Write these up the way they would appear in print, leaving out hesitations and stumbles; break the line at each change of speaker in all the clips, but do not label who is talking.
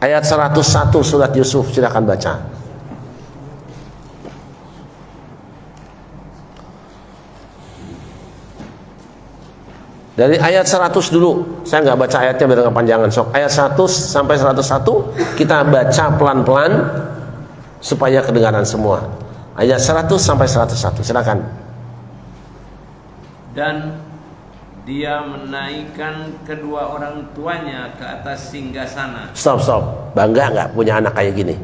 Ayat 101 surat Yusuf, silakan baca. Dari ayat 100 dulu. Saya nggak baca ayatnya biar kepanjangan. Sok ayat 100 sampai 101 kita baca pelan-pelan supaya kedengaran semua. Ayat 100 sampai 101. Silakan.
Dan dia menaikkan kedua orang tuanya ke atas singgasana.
Stop. Bangga nggak punya anak kayak gini?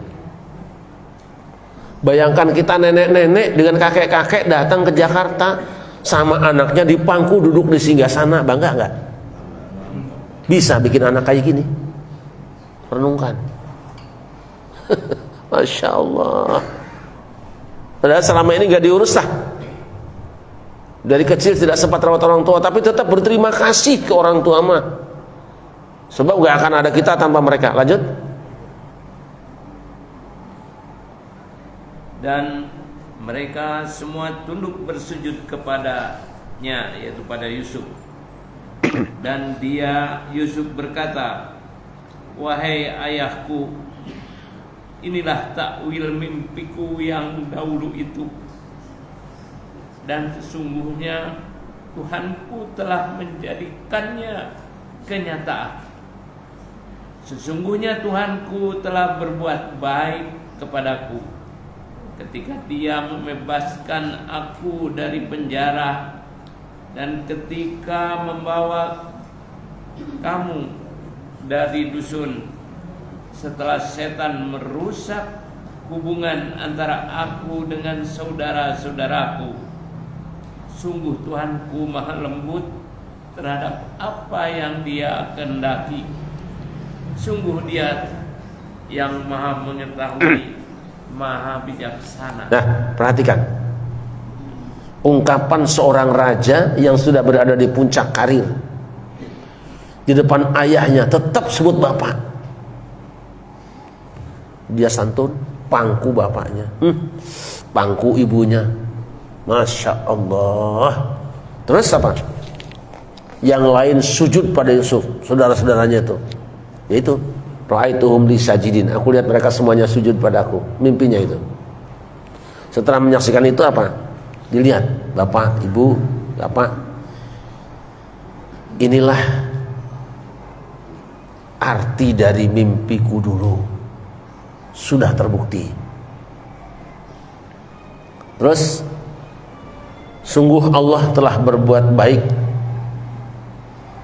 Bayangkan kita nenek-nenek dengan kakek-kakek datang ke Jakarta, sama anaknya di pangku duduk di singgasana, bangga nggak? Bisa bikin anak kayak gini? Renungkan. Masya Allah. Padahal selama ini nggak diurus lah. Dari kecil tidak sempat rawat orang tua, tapi tetap berterima kasih ke orang tua mah. Sebab nggak akan ada kita tanpa mereka. Lanjut.
Dan mereka semua tunduk bersujud kepadanya, yaitu pada Yusuf. Dan Yusuf berkata, wahai ayahku, inilah takwil mimpiku yang dahulu itu. Dan sesungguhnya Tuhanku telah menjadikannya kenyataan. Sesungguhnya Tuhanku telah berbuat baik kepadaku ketika Dia membebaskan aku dari penjara dan ketika membawa kamu dari dusun setelah setan merusak hubungan antara aku dengan saudara-saudaraku. Sungguh Tuhanku maha lembut terhadap apa yang Dia kehendaki. Sungguh Dia yang maha mengetahui, maha bijaksana.
Nah, perhatikan ungkapan seorang raja yang sudah berada di puncak karir, di depan ayahnya tetap sebut bapak. Dia santun, pangku bapaknya, pangku ibunya. Masya Allah. Terus apa? Yang lain sujud pada Yusuf, saudara-saudaranya itu. Yaitu ra'aituhum li sajidin. Aku lihat mereka semuanya sujud padaku. Mimpinya itu. Setelah menyaksikan itu apa? Dilihat, bapak, ibu, bapak. Inilah arti dari mimpiku dulu. Sudah terbukti. Terus sungguh Allah telah berbuat baik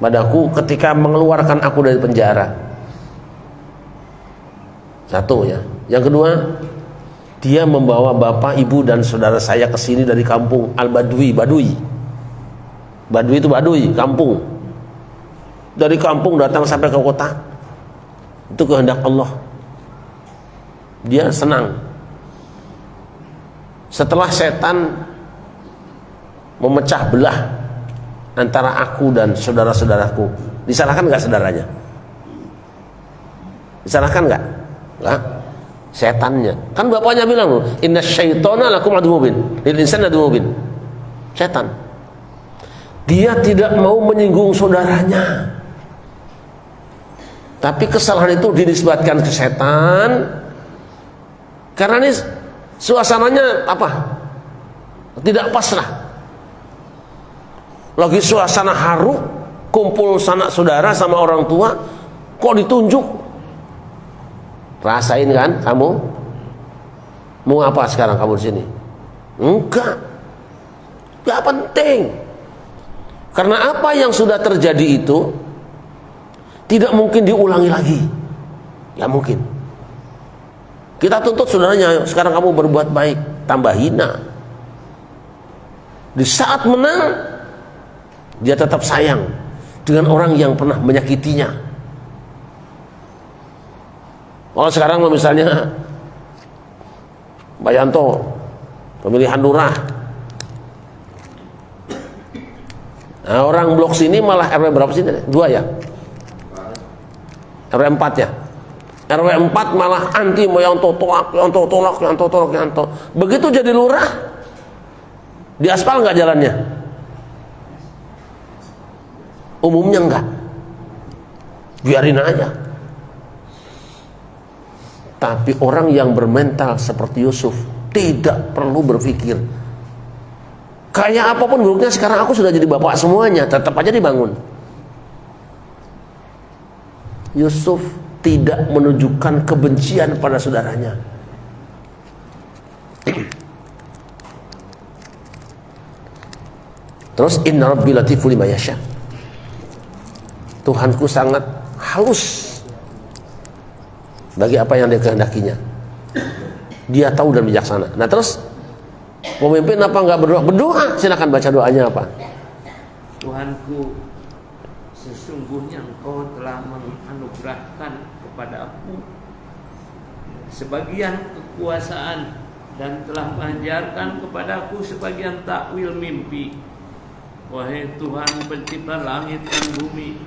padaku ketika mengeluarkan aku dari penjara. Satu ya. Yang kedua, Dia membawa bapak, ibu dan saudara saya ke sini dari kampung Al-Badwi, Badui. Badui itu Badui, kampung. Dari kampung datang sampai ke kota. Itu kehendak Allah. Dia senang. Setelah setan memecah belah antara aku dan saudara-saudaraku, disalahkan nggak saudaranya? Disalahkan nggak? Nggak. Setannya. Kan bapaknya bilang loh, inna syaitana lakum aduwwun mubin, lil insani aduwwun mubin. Setan. Dia tidak mau menyinggung saudaranya. Tapi kesalahan itu dinisbatkan ke setan. Karena ini suasananya apa? Tidak pas lah. Lagi suasana haru, kumpul sanak saudara sama orang tua, kok ditunjuk? Rasain kan kamu? Mau apa sekarang kamu di sini? Enggak. Enggak penting. Karena apa yang sudah terjadi itu tidak mungkin diulangi lagi. Enggak mungkin. Kita tuntut saudaranya, sekarang kamu berbuat baik, tambah hina. Di saat menang, dia tetap sayang dengan orang yang pernah menyakitinya. Kalau sekarang misalnya Pak Yanto pemilihan lurah, nah orang blok sini malah RW berapa sini? 2 ya? RW 4 ya? RW 4 malah anti, mau Yanto tolak, Yanto tolak, Yanto tolak, Yanto. Begitu jadi lurah, di aspal nggak jalannya? Umumnya enggak, biarin aja. Tapi orang yang bermental seperti Yusuf tidak perlu berpikir kayak apapun buruknya sekarang aku sudah jadi bapak semuanya, tetap aja dibangun. Yusuf tidak menunjukkan kebencian pada saudaranya. Terus inna rabbi latiful lima yasha. Tuhanku sangat halus bagi apa yang dia kehendakinya. Dia tahu dan bijaksana. Nah terus pemimpin apa enggak berdoa? Berdoa, silakan baca doanya apa.
Tuhanku, sesungguhnya Engkau telah menganugerahkan kepada aku sebagian kekuasaan dan telah mengajarkan kepadaku sebagian takwil mimpi. Wahai Tuhan pencipta langit dan bumi,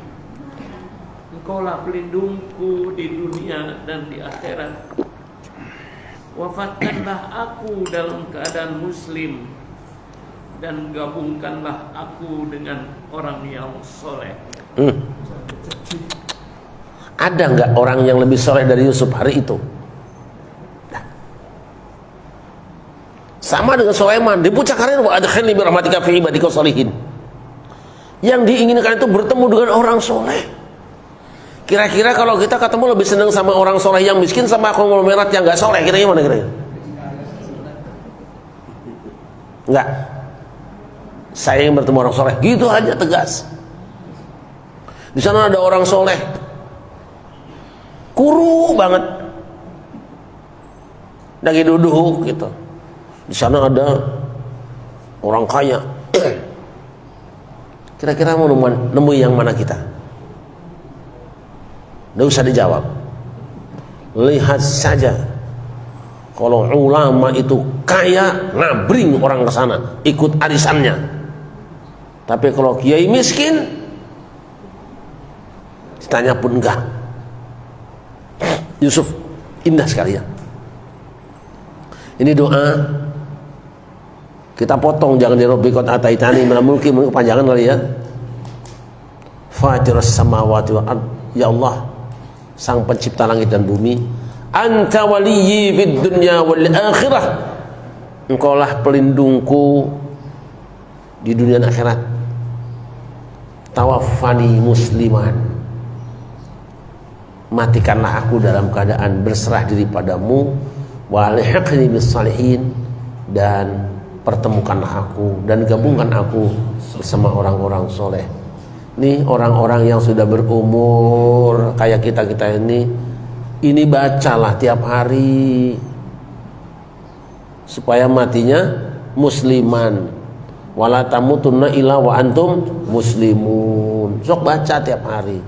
Engkaulah pelindungku di dunia dan di akhirat. Wafatkanlah aku dalam keadaan muslim dan gabungkanlah aku dengan orang yang soleh.
Ada nggak orang yang lebih soleh dari Yusuf hari itu? Nah. Sama dengan Sulaiman, di puncak karir wa adkhilni bi rahmatika fi ibadika sholihin. Yang diinginkan itu bertemu dengan orang soleh. Kira-kira kalau kita ketemu lebih senang sama orang soleh yang miskin sama konglomerat yang nggak soleh, kira-kira gimana kira-kira? Enggak. Saya ingin bertemu orang soleh, gitu aja tegas. Di sana ada orang soleh, kuru banget, lagi duduk gitu. Di sana ada orang kaya. Kira-kira mau nemu yang mana kita? Nggak usah dijawab. Lihat saja. Kalau ulama itu kaya, nabring orang ke sana, ikut arisannya. Tapi kalau kiai miskin, ditanya pun enggak. Yusuf indah sekali ya. Ini doa kita potong, jangan di Rabbikot ataitani minal mulki, kepanjangan kali ya. Fatirus samawati wal ard, ya Allah sang pencipta langit dan bumi, anta waliyyi fid dunya wal akhirah, engkaulah pelindungku di dunia dan akhirat. Tawaffani musliman, matikanlah aku dalam keadaan berserah diri padamu, walhiqni bis salihin, dan pertemukanlah aku dan gabungkan aku bersama orang-orang soleh. Nih orang-orang yang sudah berumur kayak kita-kita ini bacalah tiap hari supaya matinya musliman. Wala tamutunna illa wa antum muslimun. Sok baca tiap hari.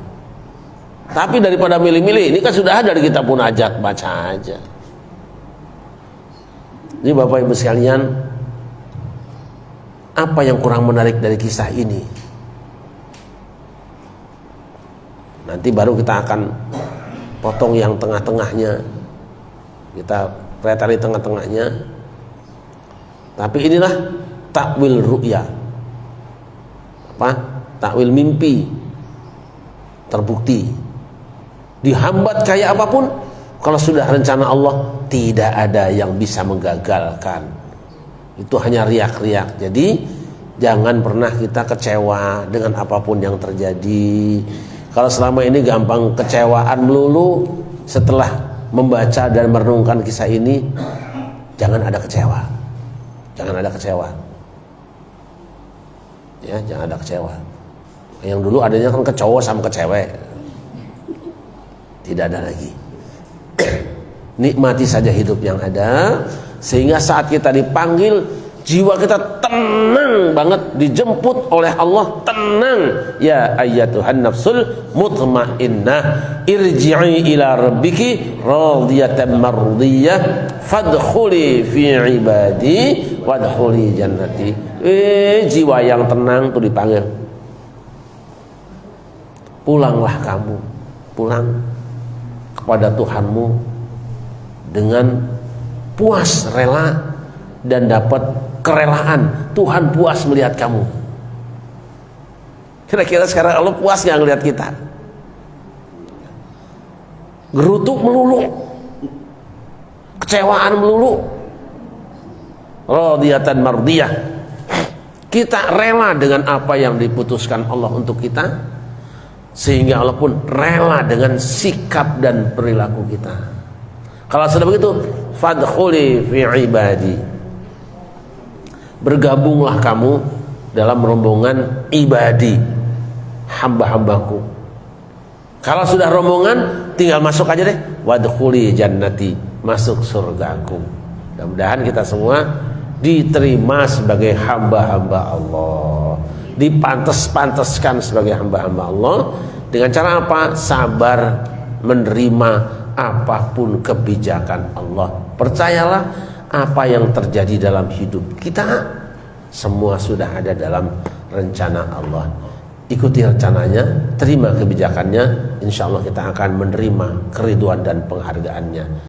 Tapi daripada milih-milih, ini kan sudah ada di kitab Munajat, baca aja. Ini Bapak Ibu sekalian, apa yang kurang menarik dari kisah ini? Nanti baru kita akan potong yang tengah-tengahnya, kita retali tengah-tengahnya. Tapi inilah takwil ru'ya, apa? Takwil mimpi terbukti. Dihambat kayak apapun, kalau sudah rencana Allah, tidak ada yang bisa menggagalkan. Itu hanya riak-riak. Jadi jangan pernah kita kecewa dengan apapun yang terjadi. Kalau selama ini gampang kecewaan melulu, setelah membaca dan merenungkan kisah ini, jangan ada kecewa. Jangan ada kecewa. Ya, jangan ada kecewa. Yang dulu adanya kan kecowok sama kecewek. Tidak ada lagi. Nikmati saja hidup yang ada, sehingga saat kita dipanggil, jiwa kita tenang banget, dijemput oleh Allah, tenang. Ya ayyatuhan nafsul mutmainnah, irji'i ila rabbiki radiyatan mardiyah, fadkhuli fi ibadi wadkhuli jannati. Jiwa yang tenang tuh dipanggil. Pulanglah kamu, pulang kepada Tuhanmu dengan puas, rela, dan dapat kerelaan. Tuhan puas melihat kamu. Kira-kira sekarang Allah puas nggak ngeliat kita? Gerutu melulu, kecewaan melulu, radiyatan mardiyah. Kita rela dengan apa yang diputuskan Allah untuk kita, sehingga Allah pun rela dengan sikap dan perilaku kita. Kalau sudah begitu, fadkhuli fi ibadi, bergabunglah kamu dalam rombongan ibadi, hamba-hambaku. Kalau sudah rombongan, tinggal masuk aja deh. Wadkhuli jannati, masuk surgaku. Mudah-mudahan kita semua diterima sebagai hamba-hamba Allah, dipantes-panteskan sebagai hamba-hamba Allah. Dengan cara apa? Sabar menerima apapun kebijakan Allah. Percayalah, apa yang terjadi dalam hidup kita semua sudah ada dalam rencana Allah. Ikuti rencananya, terima kebijakannya, insya Allah kita akan menerima keriduan dan penghargaannya.